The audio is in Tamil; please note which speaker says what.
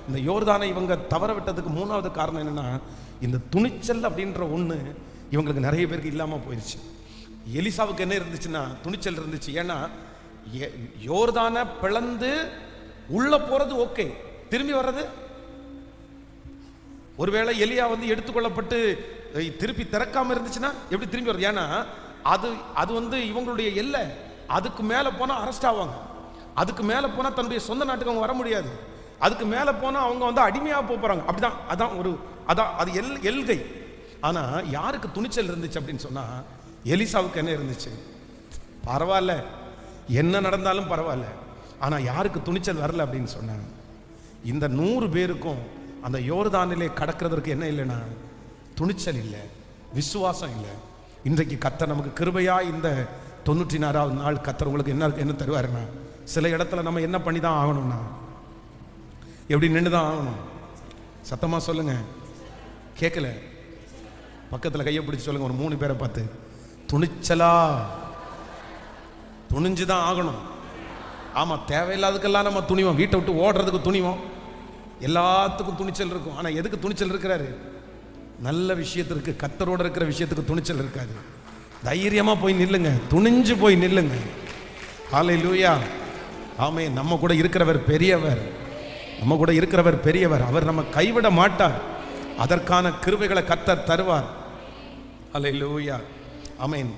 Speaker 1: இந்த யோர்தானை இவங்க தவற விட்டதுக்கு மூணாவது காரணம் என்னன்னா, இந்த துணிச்சல் அப்படின்ற ஒன்று இவங்களுக்கு நிறைய பேருக்கு இல்லாமல் போயிடுச்சு. எலிசாவுக்கு என்ன இருந்துச்சுன்னா துணிச்சல் இருந்துச்சு. ஏன்னா யோர்தானை பிளந்து உள்ள போறது ஓகே, திரும்பி வர்றது ஒருவேளை எலியா எடுத்துக்கொள்ளப்பட்டு திருப்பி திறக்காம இருந்துச்சுன்னா எப்படி திரும்பி வருது? ஏன்னா அது இவங்களுடைய எல்லை. அதுக்கு மேல போனா அரெஸ்ட் ஆவாங்க. அதுக்கு மேல போனா தன்னுடைய சொந்த நாட்டுக்கு அவங்க வர முடியாது. அதுக்கு மேல போனா அவங்க அடிமையாக போறாங்க. அப்படிதான் அது எல்கை. ஆனா யாருக்கு துணிச்சல் இருந்துச்சு அப்படின்னு சொன்னா, எலிசாவுக்கு என்ன இருந்துச்சு? பரவாயில்ல, என்ன நடந்தாலும் பரவாயில்ல. ஆனா யாருக்கு துணிச்சல் வரல அப்படின்னு சொன்னாங்க, இந்த 100 பேருக்கும் அந்த யோர்தானிலே கடக்கிறதுக்கு என்ன இல்லைன்னா துணிச்சல் இல்லை, விசுவாசம் இல்லை. இன்றைக்கு கர்த்தர் நமக்கு கிருபையா இந்த 94வது நாள் கர்த்தர் உங்களுக்கு என்ன தருவாருன்னா, சில இடத்துல நம்ம என்ன பண்ணி தான் ஆகணும்னா, எப்படி நின்று தான் ஆகணும். சத்தமா சொல்லுங்க, கேட்கல, பக்கத்தில் கையை பிடிச்சி சொல்லுங்க, ஒரு 3 பேரை பார்த்து, துணிச்சலா துணிஞ்சுதான் ஆகணும். ஆமா, தேவையில்லாததுக்கெல்லாம் நம்ம துணிவோம், வீட்டை விட்டு ஓடுறதுக்கு துணிவோம், எல்லாத்துக்கும் துணிச்சல் இருக்கும். ஆனா எதுக்கு துணிச்சல் இருக்கிறாரு? நல்ல விஷயத்திற்கு, கர்த்தரோட இருக்கிற விஷயத்துக்கு துணிச்சல் இருக்காது. தைரியமா போய் நில்லுங்க, துணிஞ்சு போய் நில்லுங்க. ஹல்லேலூயா, ஆமென். நம்ம கூட இருக்கிறவர் பெரியவர், நம்ம கூட இருக்கிறவர் பெரியவர். அவர் நம்ம கைவிட மாட்டார். அதற்கான கிருபைகளை கர்த்தர் தருவார். ஹல்லேலூயா, ஆமென்.